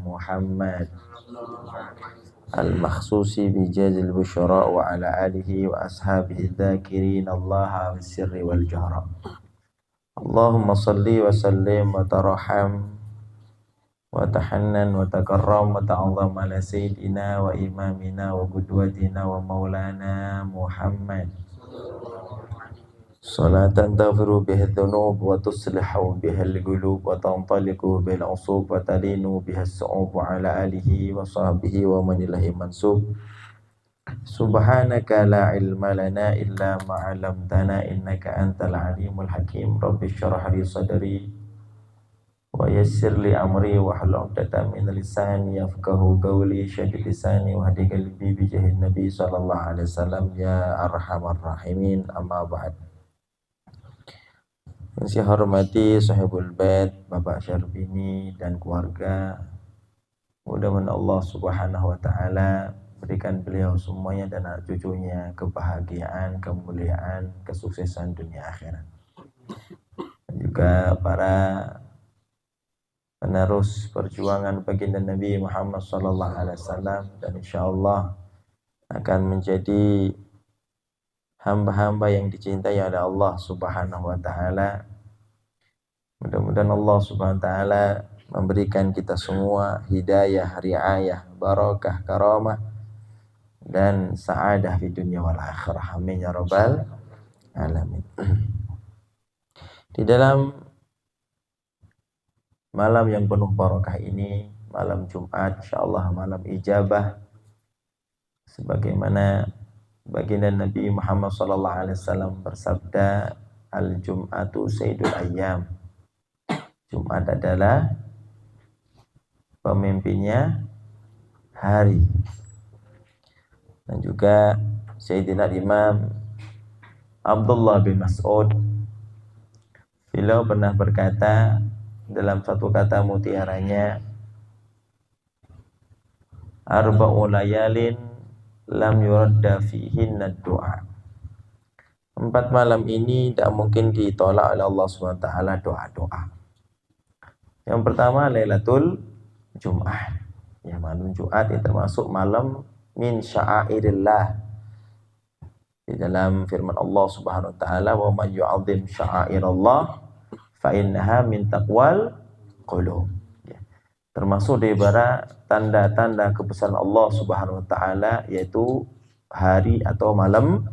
Muhammad al-makhsusi bijazil busyara wa ala alihi wa ashabihi dzakirin Allah bis sirri wal jahra. Allahumma salli wa sallim wa tarham wa tahannan wa takarram wa ta'azzam ala sayyidina wa imamina wa qudwatina wa maulana Muhammad salatan taghfiru biha dzunub wa tuslihu biha al-qulub wa tantaliqu bil usub wa talinu biha as-su'ub wa ala alihi wa sahbihi wa man ilahi mansub. Subhanaka la ilma lana illa ma 'allamtana innaka antal alimul hakim. Rabbi shrah li sadri wa yassir li amri wa hlul 'uqdatam min lisani yafqahu qawli. Syaddid lisani wa hadi qalbi bi jahin nabi sallallahu alaihi wasallam ya arhamar rahimin. Amma ba'd. Yang saya hormati sahibul bait Bapak Syarbini dan keluarga, mudah-mudahan Allah subhanahu wa ta'ala berikan beliau semuanya dan anak cucunya kebahagiaan, kemuliaan, kesuksesan dunia akhirat. Dan juga para penerus perjuangan baginda Nabi Muhammad sallallahu alaihi wasallam, dan insyaallah akan menjadi hamba-hamba yang dicintai oleh Allah subhanahu wa ta'ala. Mudah-mudahan Allah subhanahu wa ta'ala memberikan kita semua hidayah, riayah, barakah, karamah, dan sa'adah di dunia wal akhirah. Amin ya rabbal alamin. Di dalam malam yang penuh barakah ini, malam Jumat, insyaallah malam ijabah, sebagaimana baginda Nabi Muhammad sallallahu alaihi wasallam bersabda, al-jum'atu sayyidul ayyam. Jumat adalah pemimpinnya hari. Dan juga Sayyidina Imam Abdullah bin Mas'ud, beliau pernah berkata dalam satu kata mutiaranya, arba'u layalin lam yuradda fihinna doa. 4 malam ini tidak mungkin ditolak oleh Allah SWT doa-doa. Yang pertama Lailatul Jum'ah. Ya, malam Jumat itu termasuk malam min sya'airillah. Di dalam firman Allah Subhanahu wa taala, wa may yu'azzim sya'airallah fa innaha min taqwal qulub. Ya. Termasuk daripada tanda-tanda kebesaran Allah Subhanahu wa taala, yaitu hari atau malam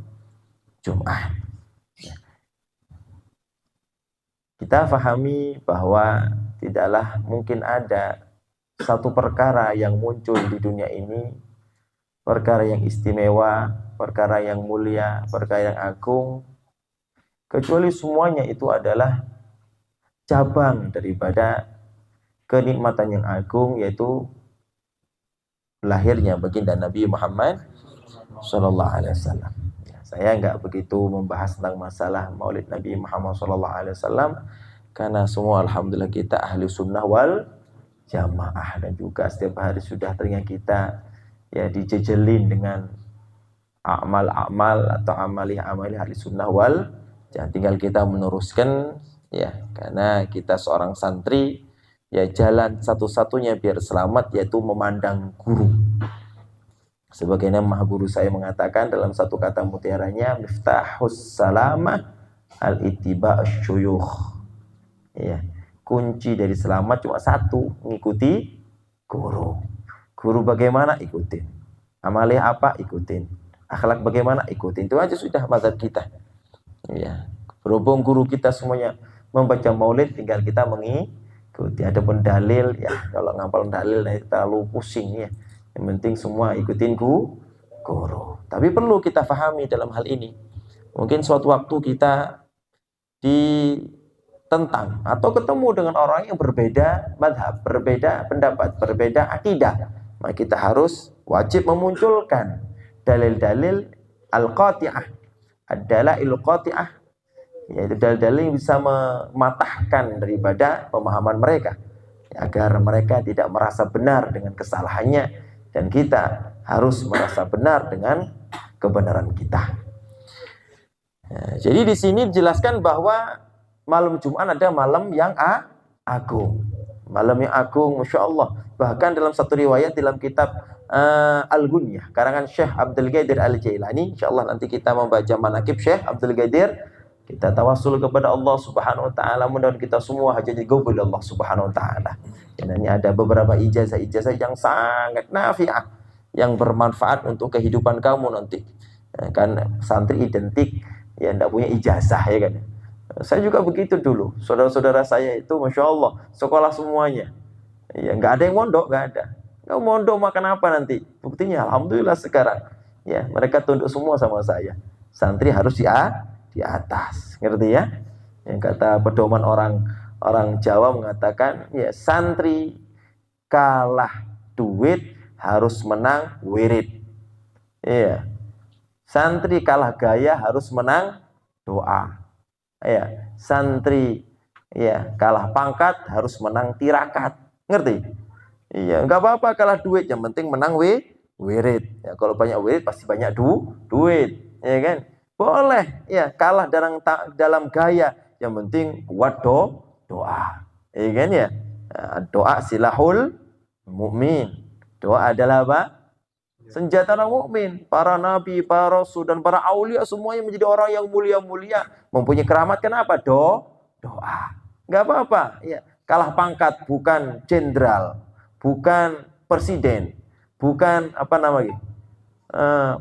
Jumat. Ya. Kita fahami bahwa tidaklah mungkin ada satu perkara yang muncul di dunia ini, perkara yang istimewa, perkara yang mulia, perkara yang agung, kecuali semuanya itu adalah cabang daripada kenikmatan yang agung, yaitu lahirnya baginda Nabi Muhammad sallallahu alaihi wasallam. Saya enggak begitu membahas tentang masalah Maulid Nabi Muhammad sallallahu alaihi wasallam, karena semua alhamdulillah kita ahli sunnah wal jamaah, dan juga setiap hari sudah telinga kita ya dijejelin dengan amal-amal atau amali-amali ahli sunnah wal jamaah. Tinggal kita meneruskan ya, karena kita seorang santri ya, jalan satu-satunya biar selamat yaitu memandang guru. Sebagaimana maha guru saya mengatakan dalam satu kata mutiaranya, miftahus salamah al-ittiba'us syuyukh. Ya, kunci dari selamat cuma satu, mengikuti guru. Guru bagaimana? Ikutin. Amalnya apa? Ikutin. Akhlak bagaimana? Ikutin. Itu aja sudah mazhab kita. Ya, berhubung guru kita semuanya membaca maulid, tinggal kita mengikuti. Adapun dalil, ya kalau ngapal dalil terlalu pusing ya. Yang penting semua ikutin guru. Tapi perlu kita fahami dalam hal ini. Mungkin suatu waktu kita ditentang atau ketemu dengan orang yang berbeda madhab, berbeda pendapat, berbeda akidah, maka kita harus wajib memunculkan dalil-dalil al-qati'ah, ad-dalail qati'ah, yaitu dalil-dalil yang bisa mematahkan daripada pemahaman mereka, agar mereka tidak merasa benar dengan kesalahannya, dan kita harus merasa benar dengan kebenaran kita. Nah, jadi di sini dijelaskan bahwa malam Jumat ada malam yang agung. Malam yang agung, Masya Allah. Bahkan dalam satu riwayat dalam kitab Al-Gunyah, karangan Syekh Abdul Qadir Al-Jailani, insya Allah nanti kita membaca manakib Syekh Abdul Qadir, kita tawasul kepada Allah Subhanahu wa taala, mudah-mudahan kita semua hajat digabul Allah Subhanahu wa taala. Dan ini ada beberapa ijazah-ijazah yang sangat nafi'ah, yang bermanfaat untuk kehidupan kamu nanti. Kan santri identik ya tidak punya ijazah, ya kan. Saya juga begitu dulu. Saudara-saudara saya itu Masya Allah sekolah semuanya. Ya nggak ada yang mondok, nggak ada. Nggak mondok makan apa nanti? Buktinya Alhamdulillah sekarang ya mereka tunduk semua sama saya. Santri harus di atas, ngerti ya? Yang kata pedoman orang Jawa mengatakan ya, santri kalah duit harus menang wirid. Iya. Santri kalah gaya harus menang doa. Ya, santri ya kalah pangkat harus menang tirakat, ngerti? Iya, nggak apa-apa kalah duit, yang penting menang wirid. Ya, kalau banyak wirid pasti banyak duit, ya kan? Boleh, ya kalah dalam gaya, yang penting kuat doa, ya kan ya? Doa silahul mukmin. Doa adalah apa? Senjata orang mukmin. Para nabi, para rasul dan para aulia semuanya menjadi orang yang mulia-mulia, mempunyai keramat. Kenapa? Doa. Nggak apa-apa. Ya, kalah pangkat bukan jenderal, bukan presiden, bukan apa namanya,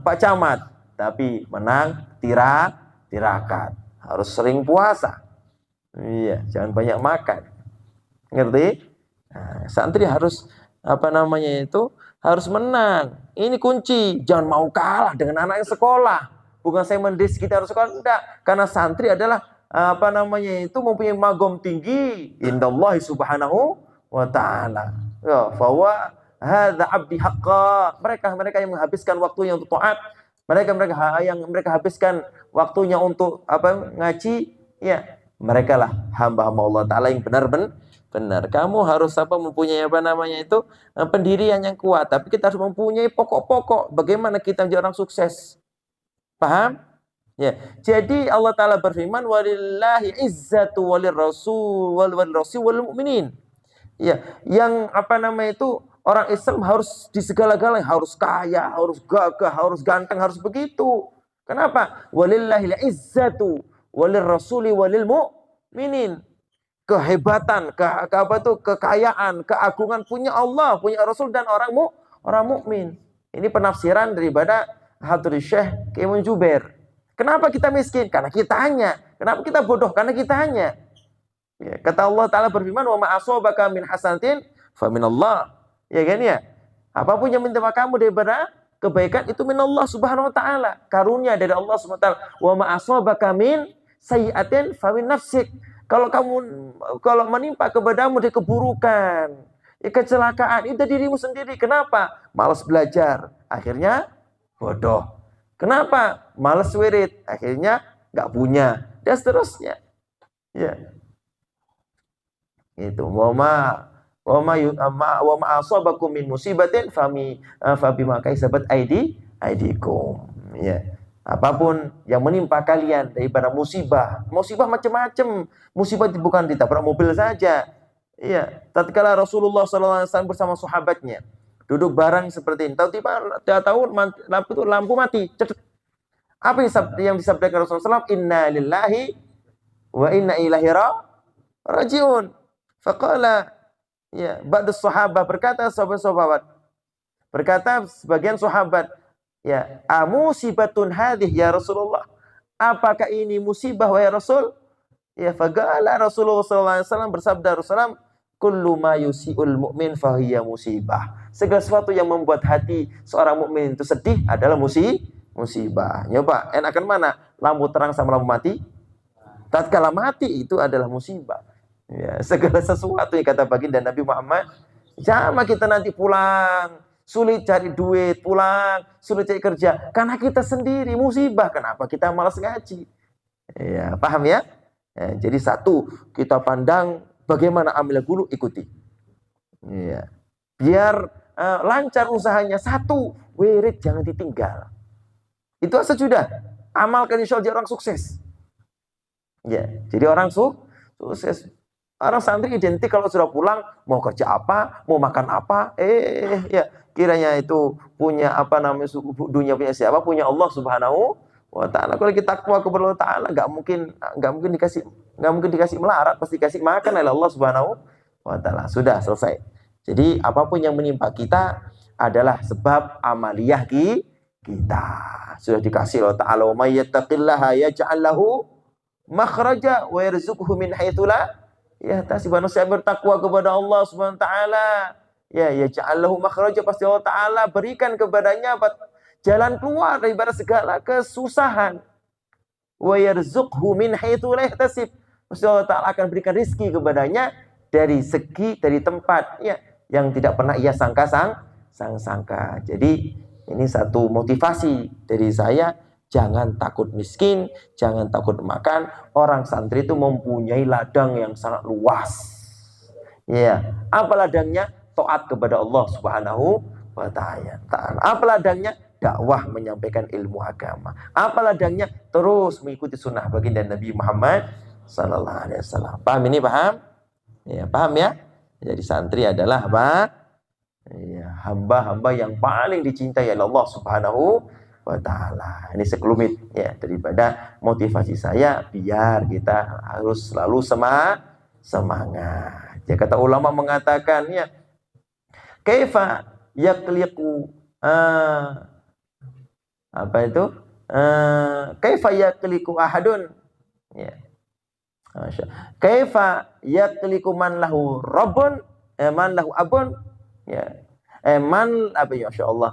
Pak Camat, tapi menang tirakat. Harus sering puasa. Iya, jangan banyak makan. Ngerti? Nah, santri harus apa namanya itu, harus menang. Ini kunci. Jangan mau kalah dengan anak yang sekolah. Bukan saya mendis kita harus sekolah, enggak. Karena santri adalah apa namanya itu mempunyai magom tinggi indallahi subhanahu wa ta'ala. Ya, fawa hadza abdi haqqa. Mereka yang menghabiskan waktunya untuk taat. Mereka yang mereka habiskan waktunya untuk apa ngaji, ya. Mereka lah hamba-hamba Allah Ta'ala yang benar. Kamu harus mempunyai apa namanya itu pendirian yang kuat. Tapi kita harus mempunyai pokok-pokok. Bagaimana kita menjadi orang sukses? Paham? Ya. Jadi Allah Ta'ala berfirman, walillahi izzatu walir rasul wal mu'minin. Ya, yang apa namanya itu orang Islam harus di segala-galanya harus kaya, harus gagah, harus ganteng, harus begitu. Kenapa? Walillahi izzatu walir rasuli walil mu'minin. Kehebatan, kekayaan, keagungan punya Allah, punya Rasul dan orang mukmin. Ini penafsiran daripada Hadri Syekh Kaimun Jubair. Kenapa kita miskin? Karena kita hanya. Kenapa kita bodoh? Karena kita hanya. Ya, kata Allah Ta'ala berfirman, wa ma asabaka min hasanatin fa minallah. Ya kan ya? Apapun yang menimpa kamu daripada kebaikan itu minallah subhanahu wa ta'ala. Karunia dari Allah subhanahu wa ta'ala. Wa ma asabaka min sayyi'atin fa min nafsik. Kalau menimpa kepadamu dari keburukan, ya kecelakaan, itu dirimu sendiri. Kenapa? Malas belajar, akhirnya bodoh. Kenapa? Malas wirid, akhirnya nggak punya, dan seterusnya. Ya, itu. Wa ma asabakum min musibatin fabima kaisabat aidikum. Ya. Apapun yang menimpa kalian daripada musibah macam-macam. Musibah bukan ditabrak mobil saja. Iya, tatkala Rasulullah SAW bersama sahabatnya duduk bareng seperti ini, tahu lampu mati. Apa yang disabdakan Rasulullah SAW? Inna lillahi wa inna ilaihi rajiun. Faqala ya, ba'du sahabat berkata sebagian sahabat, ya, musibatun hadih ya Rasulullah. Apakah ini musibah wahai Rasul? Ya, faqala Rasulullah SAW bersabda Rasulullah, kullu ma yusi'ul mu'min fahiya musibah. Segala sesuatu yang membuat hati seorang mukmin itu sedih adalah musibah. Nyoba, enakan mana? Lampu terang sama lampu mati? Tatkala mati itu adalah musibah. Ya, segala sesuatu yang kata baginda Nabi Muhammad, sama kita nanti pulang sulit cari duit, pulang sulit cari kerja karena kita sendiri musibah. Kenapa kita malas ngaji? Ya, paham ya? Ya, jadi satu, kita pandang bagaimana amil gulu, ikuti. Ya. Biar lancar usahanya. Satu, wirid jangan ditinggal. Itu aja sudah. Amalkan insya Allah jadi orang sukses. Ya, jadi orang sukses. Orang santri identik kalau sudah pulang mau kerja apa, mau makan apa, ya kiranya itu punya apa namanya dunia punya siapa? Punya Allah Subhanahu wa taala. Kalau kita takwa kepada Allah taala nggak mungkin dikasih melarat, pasti dikasih makan oleh Allah Subhanahu wa taala. Sudah selesai. Jadi apapun yang menimpa kita adalah sebab amaliyah kita. Sudah dikasih Allah taala, "Wa may yattaqillaha yaj'al lahu makhraja wa yarzuqhu min haitsu la yahtasib." Manusia bertakwa kepada Allah Subhanahu wa taala, ya ja'allahu makhraja, pasti Allah taala berikan kepadanya jalan keluar daripada segala kesusahan. Wa yarzuqhu min haitsu la yahtasib. Pasti Allah taala akan berikan rezeki kepadanya dari tempat ya yang tidak pernah ia sangka. Jadi ini satu motivasi dari saya. Jangan takut miskin, jangan takut makan. Orang santri itu mempunyai ladang yang sangat luas. Ya, apa ladangnya? Taat kepada Allah Subhanahu wa taala. Apa ladangnya? Dakwah, menyampaikan ilmu agama. Apa ladangnya? Terus mengikuti sunnah baginda Nabi Muhammad sallallahu alaihi wasallam. Paham ini, paham? Ya, paham ya? Jadi santri adalah apa? Ya, hamba-hamba yang paling dicintai oleh Allah Subhanahu wa ta'ala. Ini sekelumit ya daripada motivasi saya biar kita harus selalu semangat. Ya, kata ulama mengatakan ya, kaifa yakliqu apa itu? Kaifa yakliqu ahadun ya. Kaifa yakliqu man lahu rabbun man lahu abun ya. Man apa ya, masyaallah.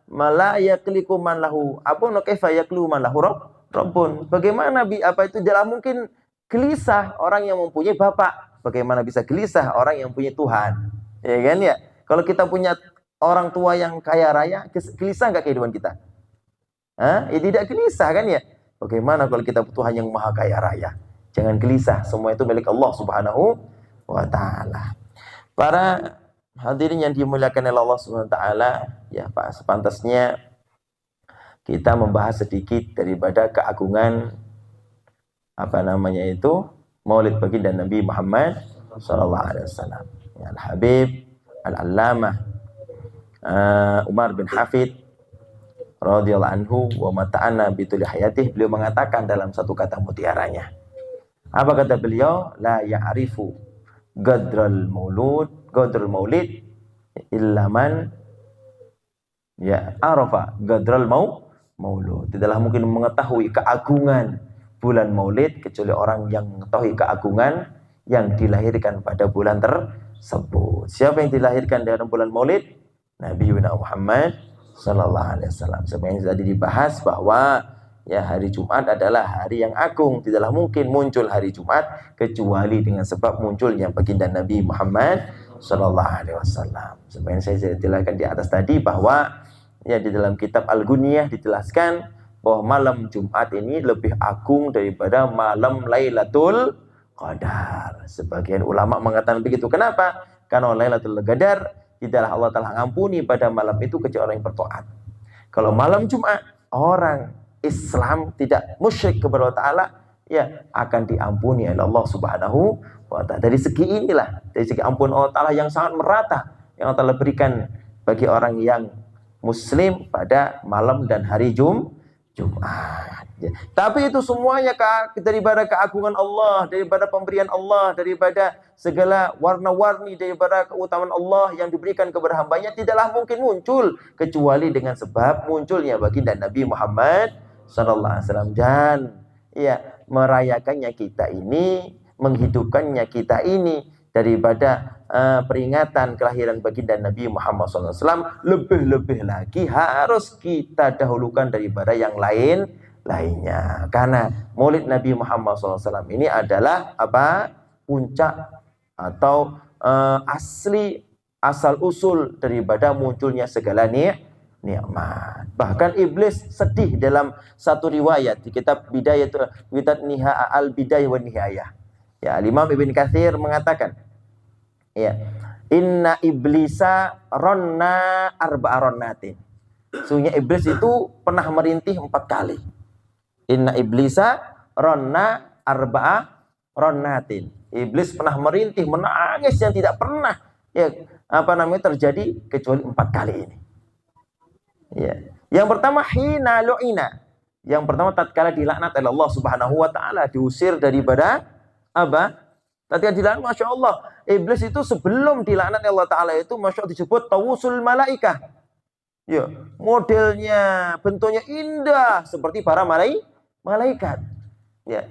La yakliku man lahu abun kaifa yaklu man lahu rabbun. Bagaimana apa itu tidak mungkin gelisah orang yang mempunyai bapak. Bagaimana bisa gelisah orang yang punya Tuhan? Ya kan ya? Kalau kita punya orang tua yang kaya raya, gelisah enggak kehidupan kita? Ya tidak gelisah kan ya? Bagaimana kalau kita Tuhan yang maha kaya raya? Jangan gelisah, semua itu milik Allah Subhanahu wa taala. Para hadirin yang dimuliakan oleh Allah Subhanahu wa taala, ya Pak, sepantasnya kita membahas sedikit daripada keagungan apa namanya itu Maulid baginda Nabi Muhammad sallallahu alaihi wasallam. Ya, Al-Habib Al-Allamah Umar bin Hafid radhiyallahu anhu wa mata'ana bitul hayatih, beliau mengatakan dalam satu kata mutiaranya. Apa kata beliau? La ya'rifu gadral maulid illa man ya arafa gadral maulud. Tidaklah mungkin mengetahui keagungan bulan Maulid kecuali orang yang mengetahui keagungan yang dilahirkan pada bulan tersebut. Siapa yang dilahirkan dalam bulan Maulid? Nabi Muhammad sallallahu alaihi wasallam. Sebenarnya tadi dibahas bahwa ya hari Jumat adalah hari yang agung. Tidaklah mungkin muncul hari Jumat kecuali dengan sebab munculnya baginda Nabi Muhammad sallallahu alaihi wasallam. Sebenarnya saya jelaskan di atas tadi bahwa ya di dalam kitab Al-Ghunyah dijelaskan bahwa malam Jumat ini lebih agung daripada malam Lailatul Qadar. Sebagian ulama mengatakan begitu. Kenapa? Karena Lailatul Qadar tidaklah Allah telah ngampuni pada malam itu kecuali orang yang bertaat. Kalau malam Jumat orang Islam tidak musyrik kepada Allah Ta'ala, ya akan diampuni oleh Allah Subhanahu wa Ta'ala. Dari segi inilah, dari segi ampun Allah Ta'ala yang sangat merata, yang Allah Ta'ala berikan bagi orang yang Muslim pada malam dan hari Jumat. Ya. Tapi itu semuanya daripada keagungan Allah, daripada pemberian Allah, daripada segala warna-warni, daripada keutamaan Allah yang diberikan kepada hambanya, tidaklah mungkin muncul kecuali dengan sebab munculnya baginda Nabi Muhammad sallallahu alaihi wasallam. Dan ya merayakannya kita ini, menghidupkannya kita ini daripada peringatan kelahiran baginda Nabi Muhammad SAW, lebih-lebih lagi harus kita dahulukan daripada yang lainnya. Karena Maulid Nabi Muhammad SAW ini adalah apa? Puncak atau asal usul daripada munculnya segala nikmat. Bahkan iblis sedih dalam satu riwayat di kitab Al-Bidayah wa Nihayah. Ya, Imam Ibn Katsir mengatakan, ya, inna iblisa ronna arba'a ronnatin. Sungguhnya iblis itu pernah merintih 4 kali. Inna iblisa ronna arba'a ronnatin. Iblis pernah merintih, menangis yang tidak pernah terjadi kecuali 4 kali ini. Ya. Yang pertama hina lu'ina. Yang pertama tatkala dilaknat oleh Allah Subhanahu wa taala, diusir daripada apa? Tatkala dilaknat, Masya Allah, iblis itu sebelum dilaknat Allah taala itu Masya Allah disebut tawusul malaikah. Ya, modelnya, bentuknya indah seperti para malaikat. Ya.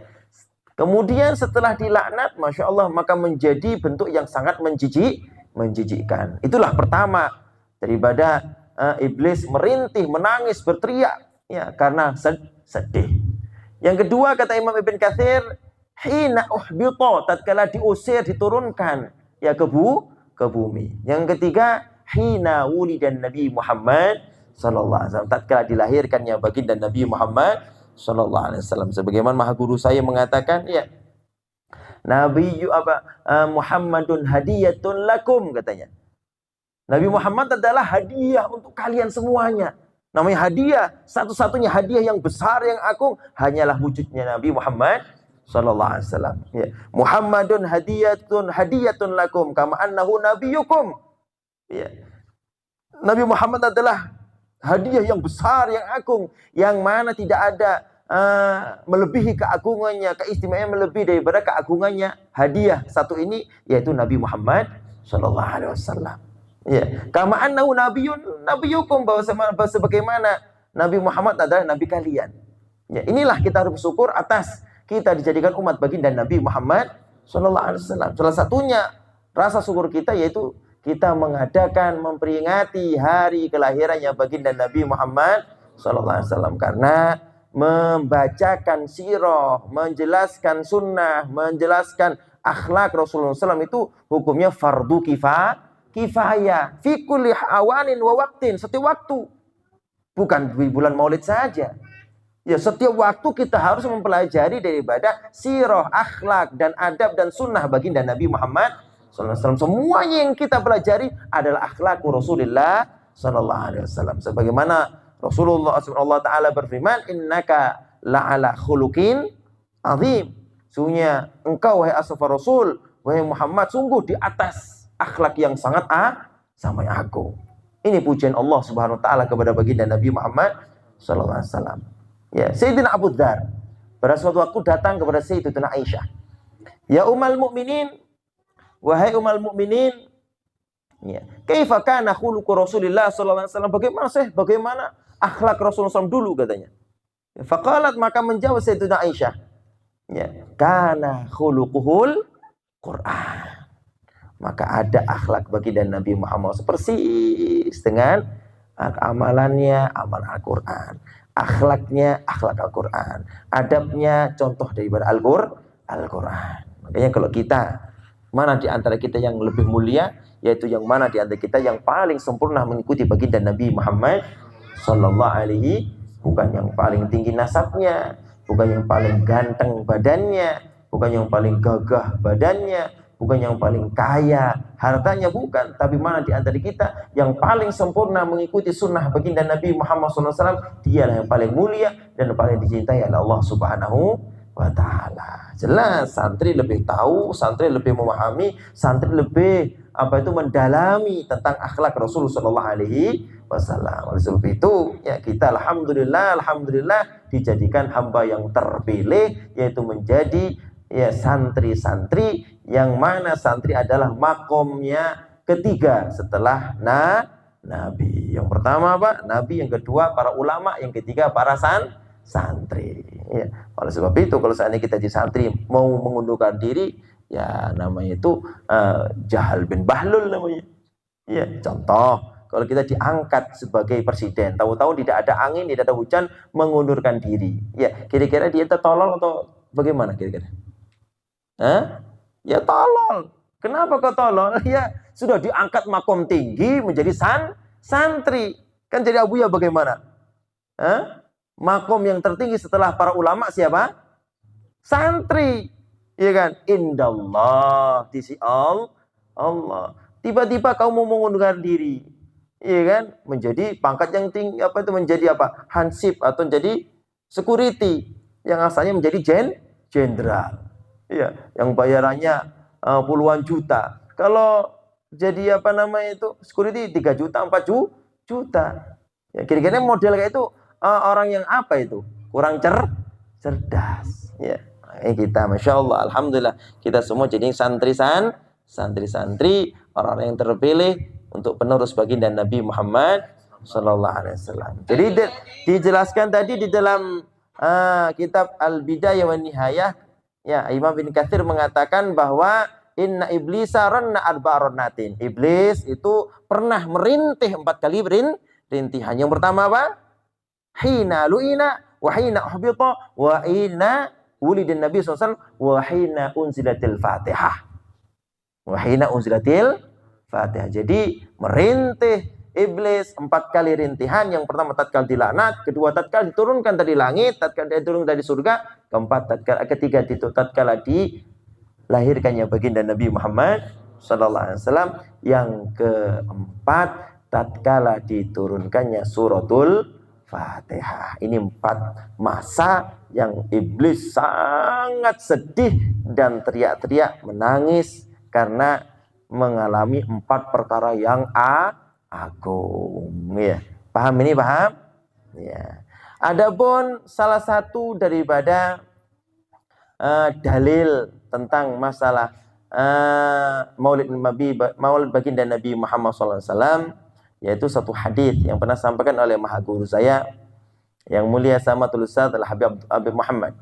Kemudian setelah dilaknat, Masya Allah, maka menjadi bentuk yang sangat menjijikkan. Itulah pertama daripada iblis merintih, menangis, berteriak, ya, karena sedih. Yang kedua kata Imam Ibn Katsir, hina uhbita, tatkala diusir, diturunkan ya ke bumi. Yang ketiga, hina wulidan Nabi Muhammad sallallahu alaihi wasallam, tatkala dilahirkannya baginda Nabi Muhammad sallallahu alaihi wasallam. Sebagaimana maha guru saya mengatakan, ya, Nabi Muhammadun hadiyatun lakum, katanya. Nabi Muhammad adalah hadiah untuk kalian semuanya. Namanya hadiah, satu-satunya hadiah yang besar, yang agung, hanyalah wujudnya Nabi Muhammad sallallahu alaihi wasallam. Ya. Muhammadun hadiyatun lakum kama annahu nabiyukum. Ya. Nabi Muhammad adalah hadiah yang besar, yang agung, yang mana tidak ada melebihi keagungannya, keistimewaannya melebihi daripada keagungannya hadiah satu ini, yaitu Nabi Muhammad sallallahu alaihi wasallam. Ya, kama annahu nabiyukum, sebagaimana Nabi Muhammad adalah nabi kalian. Ya, inilah kita harus bersyukur atas kita dijadikan umat baginda Nabi Muhammad sallallahu alaihi wasallam. Salah satunya rasa syukur kita yaitu kita mengadakan, memperingati hari kelahirannya baginda Nabi Muhammad sallallahu alaihi wasallam, karena membacakan sirah, menjelaskan sunnah, menjelaskan akhlak Rasulullah SAW itu hukumnya fardu kifayah fi kulli awanin wa waqtin, setiap waktu, bukan di bulan Maulid saja. Ya, setiap waktu kita harus mempelajari daripada sirah, akhlak dan adab dan sunnah baginda Nabi Muhammad SAW. Semuanya yang kita pelajari adalah akhlak Rasulullah SAW. Sebagaimana Rasulullah Taala berfirman, innaka la'ala khuluqin azim. Sungguhnya engkau wahai ashabar Rasul, wahai Muhammad, sungguh di atas akhlak yang sangat agung. Ini pujian Allah Subhanahu wa taala kepada baginda Nabi Muhammad sallallahu alaihi wasallam. Ya, Sayyidina Abu Dzar pada suatu waktu datang kepada Sayyidatina Aisyah. Ya Ummul Mukminin, wahai Ummul Mukminin, ya, kaifa kana khuluqu Rasulillah sallallahu alaihi wasallam? Bagaimana akhlak Rasulullah SAW dulu, katanya. Faqalat, maka menjawab Sayyidatina Aisyah, ya, kana khuluquhul Quran. Maka ada akhlak baginda Nabi Muhammad persis dengan amalannya, amalan Al-Quran. Akhlaknya, akhlak Al-Quran. Adabnya, contoh daripada Al-Quran. Makanya kalau kita, mana di antara kita yang lebih mulia, yaitu yang mana di antara kita yang paling sempurna mengikuti baginda Nabi Muhammad sallallahu alaihi, bukan yang paling tinggi nasabnya, bukan yang paling ganteng badannya, bukan yang paling gagah badannya, bukan yang paling kaya hartanya, bukan, tapi mana di antara kita yang paling sempurna mengikuti sunnah baginda Nabi Muhammad SAW, dialah yang paling mulia dan paling dicintai oleh Allah Subhanahu wa ta'ala. Jelas santri lebih tahu, santri lebih memahami, santri lebih mendalami tentang akhlak Rasulullah sallallahu alaihi wasallam. Oleh sebab itu, ya, kita alhamdulillah dijadikan hamba yang terpilih, yaitu menjadi, ya, santri-santri, yang mana santri adalah makomnya ketiga setelah Nabi. Yang pertama apa? Nabi, yang kedua para ulama, yang ketiga para santri. Ya. Oleh sebab itu, kalau seandainya kita jadi santri mau mengundurkan diri, ya namanya itu Jahal bin Bahlul namanya. Ya, contoh, kalau kita diangkat sebagai presiden, tahu-tahu tidak ada angin, tidak ada hujan, mengundurkan diri. Ya, kira-kira dia tolol atau bagaimana kira-kira? Ya tolol. Kenapa kok tolol? Ya, sudah diangkat makom tinggi menjadi santri. Kan jadi abuya bagaimana? Makom yang tertinggi setelah para ulama siapa? Santri. Iya kan? Indallah, di sisi Allah. Tiba-tiba kamu mau mengundurkan diri. Iya kan? Menjadi pangkat yang tinggi, menjadi Hansip atau menjadi security yang asalnya menjadi jenderal. Iya, yang bayarannya puluhan juta. Kalau jadi apa namanya itu security 3 juta, 4 juta. Ya, kira-kira model kayak itu orang yang apa itu? Kurang cerdas. Ya, kita, masya Allah, alhamdulillah, kita semua jadi santri-santri, orang-orang yang terpilih untuk penerus baginda Nabi Muhammad Sallallahu Alaihi Wasallam. Jadi dijelaskan tadi di dalam kitab Al-Bidayah wa Nihayah, ya, Imam bin Katsir mengatakan bahwa inna iblisa ranna arba'ronatin. Iblis itu pernah merintih 4 kali rintihan. Yang pertama apa? Hina lu'ina wa hina uhbita wa hina wulidin Nabi SAW wa hina unzilatil Fatihah. Wa hina unzilatil Fatihah. Jadi merintih iblis 4 kali rintihan. Yang pertama tatkala dilaknat, kedua tatkala diturunkan dari langit, tatkala diturunkan dari surga, keempat ketiga itu tatkala dilahirkannya baginda Nabi Muhammad sallallahu alaihi wasallam, yang keempat tatkala diturunkannya suratul Fatihah. Ini 4 masa yang iblis sangat sedih dan teriak-teriak menangis karena mengalami 4 perkara yang agung. Ya. Paham ini, paham? Ya. Adapun salah satu daripada dalil tentang masalah Maulid baginda Nabi Muhammad SAW, yaitu satu hadis yang pernah sampaikan oleh maha guru saya yang mulia Samatul Ustaz Al-Habib Muhammad.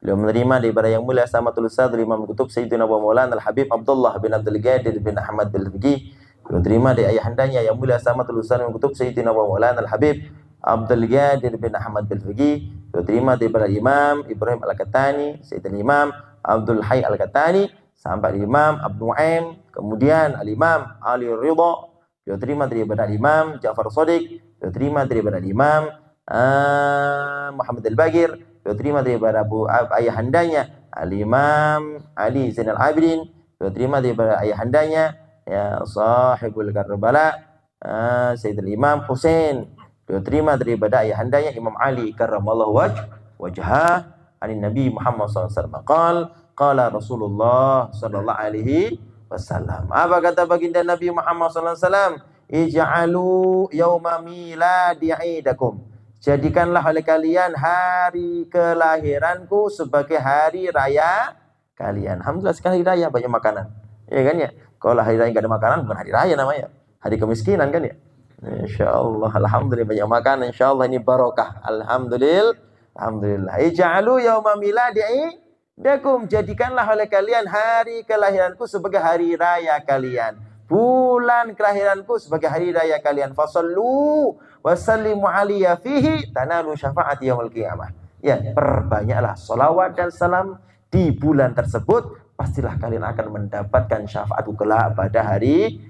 Beliau menerima daripada yang mulia Samatul Ustaz Imam Kutub Sayyidina wa Maulana Al-Habib Abdullah bin Abdul Qadir bin Ahmad bin Al-Fiqih. Beliau menerima dari ayahandanya yang mulia Samatul Ustaz Imam Kutub Sayyidina wa Maulana Al-Habib Abdul Qadir bin Ahmad bin Al-Fiqih. Beliau terima daripada Imam Ibrahim Al-Katani, Sayyidina Imam Abdul Hayy Al-Katani, sampai Imam Abdul Nu'aim, kemudian Al-Imam Ali Ridha. Beliau terima daripada Imam Ja'far Shadiq. Beliau terima daripada Imam Muhammad Al-Bagir. Beliau terima daripada ayahandanya Al-Imam Ali Zainal Abidin. Beliau terima daripada ayahandanya ya Sahibul Karbala Sayyidina Imam Husain. Beliau terima daripada ayahandanya Imam Ali karramallahu wajhah anin Nabi Muhammad SAW. Qala Rasulullah sallallahu alaihi wasallam. Apa kata baginda Nabi Muhammad SAW? Ij'alu yawma miladi idakum. Jadikanlah oleh kalian hari kelahiranku sebagai hari raya kalian. Alhamdulillah sekali raya banyak makanan. Ya kan ya? Kalau hari raya enggak ada makanan bukan hari raya namanya. Hari kemiskinan kan ya? Insyaallah, alhamdulillah banyak makanan. Insyaallah ini barokah. Alhamdulillah. Alhamdulillah. Ij'alu yawma miladi dakum, jadikanlah oleh kalian hari kelahiranku sebagai hari raya kalian, bulan kelahiranku sebagai hari raya kalian. Fasallu wasallimu alaiya fihi tanalu syafaati yaumil qiyamah. Ya, perbanyaklah salawat dan salam di bulan tersebut, pastilah kalian akan mendapatkan syafaatku kelak pada hari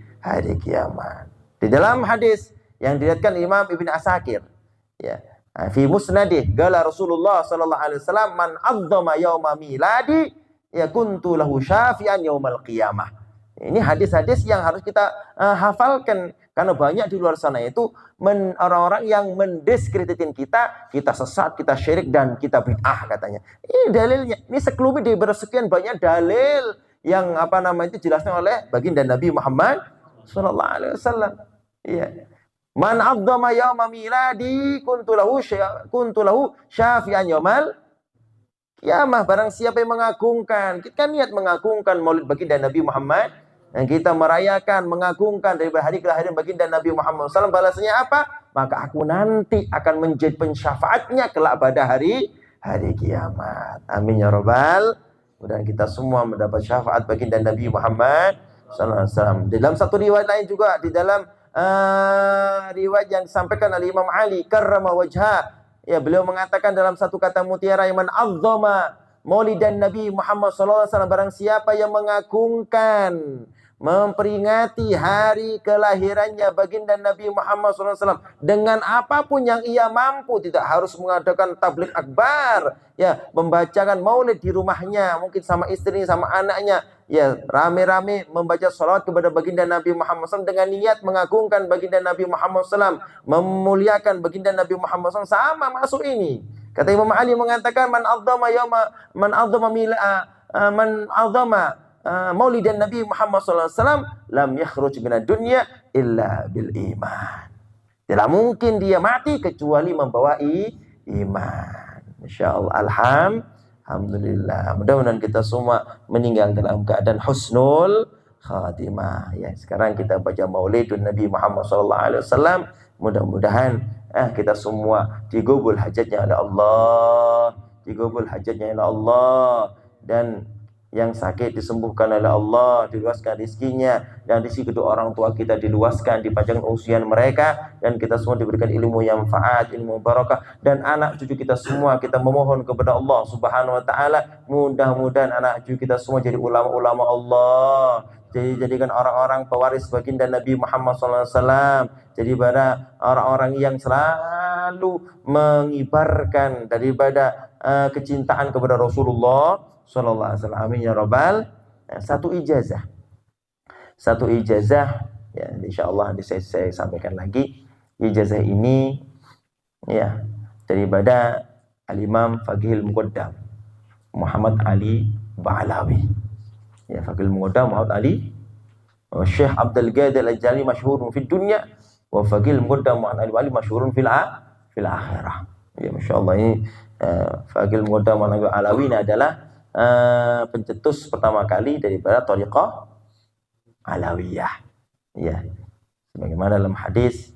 kiamat. Di dalam hadis yang diriwayatkan Imam Ibnu Asakir, ya, fi musnadih qala Rasulullah sallallahu alaihi wasallam man azzama yauma miladi yakuntu lahu syafi'an yaumal qiyamah. Ini hadis-hadis yang harus kita hafalkan karena banyak di luar sana itu orang-orang yang mendiskreditkan kita sesat, kita syirik dan kita bid'ah katanya. Ini dalilnya. Ini sekelumit di bersekian banyak dalil yang apa nama itu dijelaskan oleh baginda Nabi Muhammad sallallahu alaihi wasallam. Iya. Man adzama yauma miladi kuntu lahu syafi'an yaumal qiyamah. Barang siapa yang mengagungkan, kita niat mengagungkan maulid baginda Nabi Muhammad, yang kita merayakan, mengagungkan dari hari kelahiran baginda Nabi Muhammad SAW, balasannya apa? Maka aku nanti akan menjadi pensyafaatnya kelak pada hari kiamat. Amin ya rabbal. Mudah kita semua mendapat syafaat baginda Nabi Muhammad SAW. Dalam satu riwayat lain juga, di dalam riwayat yang disampaikan oleh Imam Ali karrama wajha, ya, beliau mengatakan dalam satu kata mutiara, man azzama maulidan Nabi Muhammad sallallahu alaihi wasallam, barang siapa yang mengagungkan, memperingati hari kelahirannya baginda Nabi Muhammad sallallahu alaihi wasallam dengan apapun yang ia mampu, tidak harus mengadakan tabligh akbar, ya, membacakan maulid di rumahnya, mungkin sama istrinya, sama anaknya, ya, rame-rame membaca salawat kepada baginda Nabi Muhammad SAW dengan niat mengagungkan baginda Nabi Muhammad SAW, memuliakan baginda Nabi Muhammad SAW, sama masuk ini. Kata Imam Ali mengatakan man adzama man azama maulidan Nabi Muhammad sallallahu alaihi wasallam lam yakhruj minad dunya illa bil iman. Tidak mungkin dia mati kecuali membawa iman. Insyaallah. Alhamdulillah. Mudah-mudahan kita semua meninggal dalam keadaan husnul khatimah. Ya, sekarang kita baca Maulidun Nabi Muhammad sallallahu alaihi wasallam. Mudah-mudahan kita semua digabul hajatnya oleh Allah, digabul hajatnya oleh Allah, dan yang sakit disembuhkan oleh Allah, diluaskan rezekinya, dan rezeki kedua orang tua kita diluaskan, dipanjangkan usia mereka, dan kita semua diberikan ilmu yang manfaat, ilmu barakah, dan anak cucu kita semua kita memohon kepada Allah Subhanahu wa taala, mudah-mudahan anak cucu kita semua jadi ulama-ulama Allah, jadikan orang-orang pewaris baginda Nabi Muhammad SAW, jadi pada orang-orang yang selalu mengibarkan daripada kecintaan kepada Rasulullah Sallallahu Alaihi Wasallam. Amin ya Rabbal. Satu ijazah ya, insyaallah saya sampaikan lagi. Ijazah ini ya daripada Al-Imam Faqihul Muqaddam Muhammad Ali Ba'alawi. Ya, Faqihul Muqaddam Muhammad Ali wa Syekh Abdul Qadir Al-Jali masyhurun fid dunya wa Faqihul Muqaddam Muhammad Ali masyhurun fil akhirah. Ya, masyaallah ini Faqihul Muqaddam Muhammad Alawi ini adalah pencetus pertama kali daripada thariqah Alawiyah. Ya, sebagaimana dalam hadis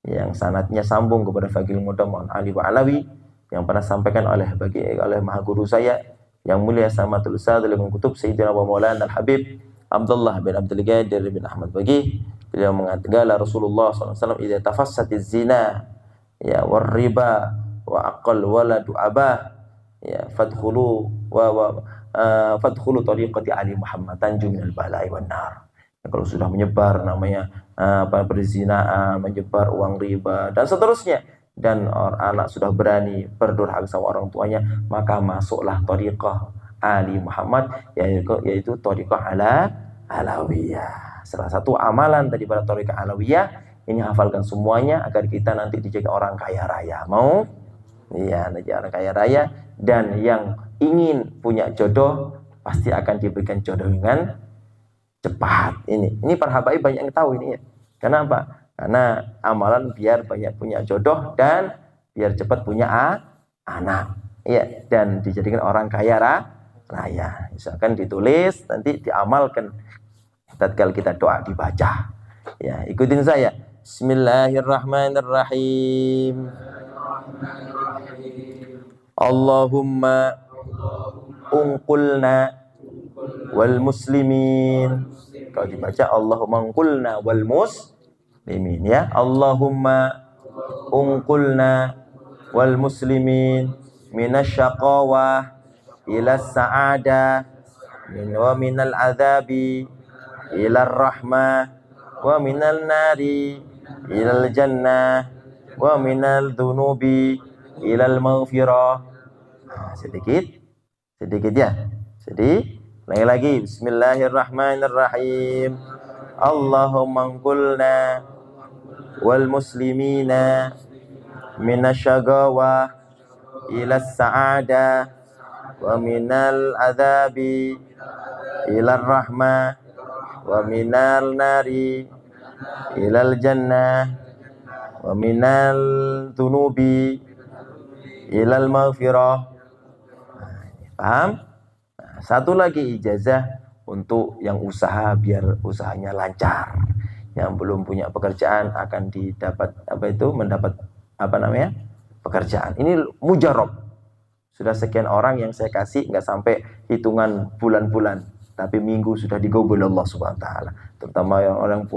yang sanadnya sambung kepada Faqihul Muqaddam Ali Ba'alawi yang pernah sampaikan oleh maha guru saya yang mulia Samatul Ustaz dalam kutub Sayyidina wa Maulana Al-Habib Abdullah bin Abdul Qadir bin Ahmad Baqi. Beliau mengatakan Rasulullah SAW idza tafassatiz zina ya war riba wa aqal waladu abah ya fadkhulu fadkhulu tariqati Ali Muhammad tanju minal bala'i wan nar. Kalau sudah menyebar namanya perzinaan, menyebar uang riba dan seterusnya, dan anak sudah berani berdurhaka sama orang tuanya, maka masuklah tariqah Ali Muhammad, yaitu tariqah Alawiyah. Salah satu amalan daripada tariqah Alawiyah ini, hafalkan semuanya agar kita nanti dijadikan orang kaya raya. Mau? Iya, nanti orang kaya raya, dan yang ingin punya jodoh pasti akan diberikan jodoh dengan cepat. Ini para habaib banyak yang tahu ini ya. Kenapa? Karena amalan biar banyak punya jodoh dan biar cepat punya anak. Iya, dan dijadikan orang kaya raya. Misalkan ditulis, nanti diamalkan. Tatkala kita doa dibaca. Ya, ikutin saya. Bismillahirrahmanirrahim. Allahumma unqulna wal muslimin. Kalau dibaca Allahumma unqulna wal muslimin ya. Allahumma unqulna wal muslimin minasyaqawah ila sa'adah wa minal adzabi ila rahmah wa minal nari ilal jannah wa minal dhunubi ilal maghfirah. Sedikit ya. Lagi. Bismillahirrahmanirrahim. Allahumma qulna wal muslimina minasyagawah ila sa'adah wa minal adzabi ila rahmah wa minal nari ilal jannah wa minal dhunubi ilal maghfirah. Paham? Satu lagi ijazah untuk yang usaha biar usahanya lancar. Yang belum punya pekerjaan akan mendapat pekerjaan. Ini mujarab. Sudah sekian orang yang saya kasih, nggak sampai hitungan bulan-bulan, tapi minggu sudah digobol Allah Subhanahu wa taala. Terutama orang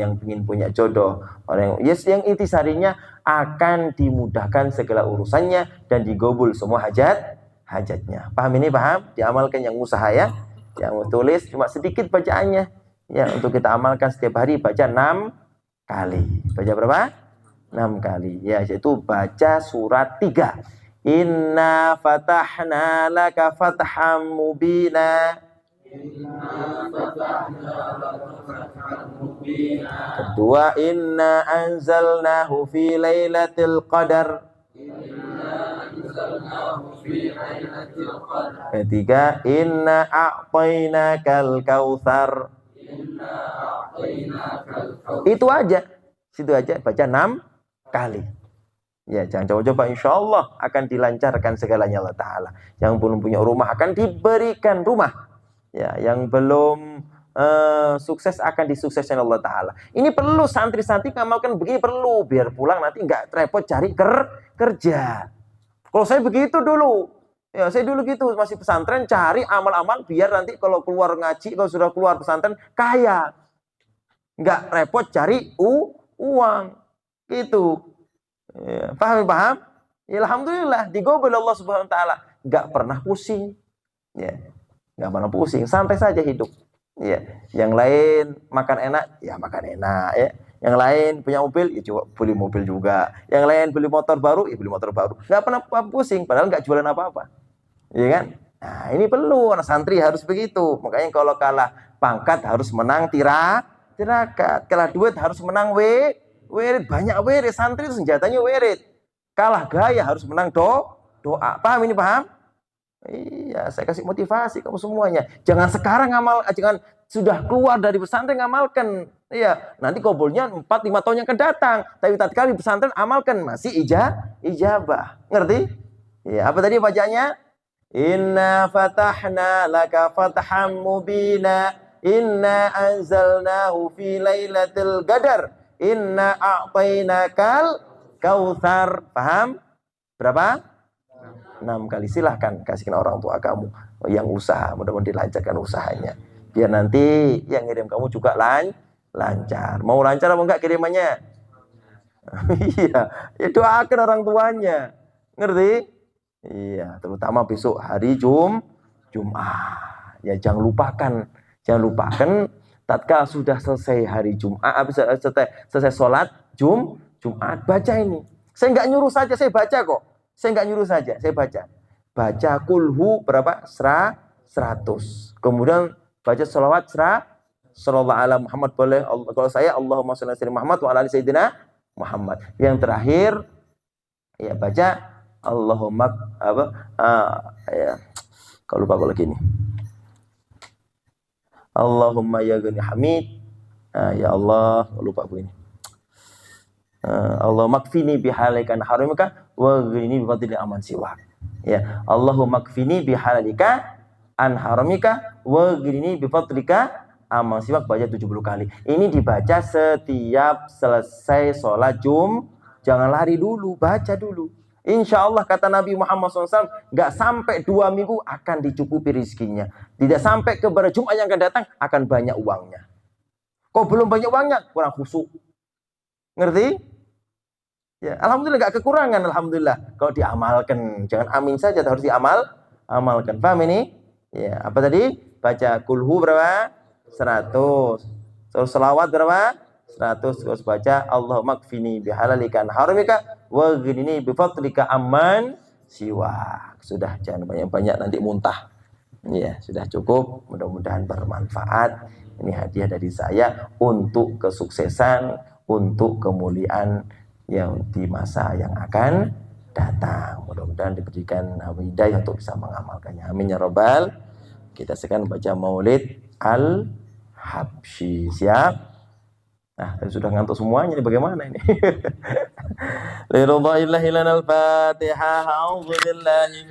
yang ingin punya jodoh, orang yang intisarinya akan dimudahkan segala urusannya dan digobol semua hajatnya. Paham ini? Paham? Diamalkan yang usaha ya. Yang tulis cuma sedikit bacaannya. Ya, untuk kita amalkan setiap hari baca 6 kali. Baca berapa? 6 kali. Ya, yaitu baca surat 3. Inna fatahna laka fatham mubina. Kedua, inna anzalnahu fi lailatul qadar. Ketiga, inna a'tainakal kautsar. Itu aja. Situ aja baca 6 kali. Ya, jangan coba-coba, insya Allah akan dilancarkan segalanya Allah Ta'ala. Yang belum punya rumah akan diberikan rumah. Ya, yang belum sukses akan disukseskan Allah Ta'ala. Ini perlu santri-santri ngamalkan begini, perlu. Biar pulang nanti nggak repot cari kerja. Kalau saya begitu dulu. Ya, saya dulu gitu, masih pesantren, cari amal-amal biar nanti kalau keluar ngaji, kalau sudah keluar pesantren, kaya. Nggak repot cari uang. Gitu. Ya, paham? Ya, alhamdulillah digobel Allah Subhanahu wa taala, nggak pernah pusing. Ya, nggak pernah pusing, santai saja hidup. Ya, yang lain makan enak, ya makan enak ya. Yang lain punya mobil, ya coba beli mobil juga. Yang lain beli motor baru, ya beli motor baru. Nggak pernah pusing, padahal nggak jualan apa-apa. Iya kan? Nah, ini perlu, anak santri harus begitu. Makanya kalau kalah pangkat harus menang tirakat. Kalah duit harus menang wirid, banyak wirid. Santri itu senjatanya wirid. Kalah gaya harus menang doa. Paham ini, paham? Iya, saya kasih motivasi kamu semuanya. Jangan sekarang jangan sudah keluar dari pesantren ngamalkan. Iya, nanti kabulnya 4-5 tahun yang akan datang. Tapi tatkala di pesantren amalkan, masih ijabah. Ngerti? Iya, apa tadi bacanya? Inna fatahna laka fatham mubina. Inna anzalnahu fi lailatul qadar. Inna a'tainakal kautsar. Paham? Berapa? 6 kali. Silahkan kasihkan orang tua kamu yang usaha, mudah-mudahan dilancarkan usahanya. Biar nanti yang ngirim kamu juga lancar. Mau lancar apa enggak kirimannya? Iya, ya doakan orang tuanya. Ngerti? Iya, terutama besok hari Jumat. Ya jangan lupakan tatkala sudah selesai hari Jumat, habis selesai sholat Jumat, baca ini. Saya nggak nyuruh saja, saya baca kok. Saya nggak nyuruh saja, saya baca. Baca kulhu berapa? 100. Kemudian baca sholawat sallallahu ala Muhammad boleh. Kalau saya Allahumma sholli ala Muhammad wa ala ali sayyidina Muhammad. Yang terakhir ya baca Allahumma kalau lupa kalau gini. Allahumma ya gani hamid. Ya Allah, lupa begini. Allahumma kfini bihalika an haramika wa ghnini bi fadlika aman siwak. Ya, Allahumma kfini bihalika an haramika wa ghnini bi fadlika aman siwak, baca 70 kali. Ini dibaca setiap selesai sholat jangan lari dulu, baca dulu. Insya Allah kata Nabi Muhammad SAW, nggak sampai 2 minggu akan dicukupi rizkinya. Tidak sampai kepada Jumat yang akan datang akan banyak uangnya. Kok belum banyak uangnya? Kurang khusyuk. Ngerti? Ya, alhamdulillah nggak kekurangan, alhamdulillah. Kalau diamalkan, jangan amin saja, harus amalkan. Paham ini? Ya, apa tadi? Baca kulhu berapa? 100. Terus selawat berapa? 100. Terus baca Allahumma kfini bihalalika an haramika wa ghnini bi fadlika amman siwak. Sudah, jangan banyak-banyak nanti muntah. Ya, sudah cukup. Mudah-mudahan bermanfaat. Ini hadiah dari saya untuk kesuksesan, untuk kemuliaan yang di masa yang akan datang. Mudah-mudahan diberikan hidayah untuk bisa mengamalkannya. Amin ya robbal. Kita sekarang baca Maulid Al-Habsyi. Siap? Nah, sudah ngantuk semuanya ini, bagaimana ini? Liridha'illahi lanal Fatihah. A'udzu billahi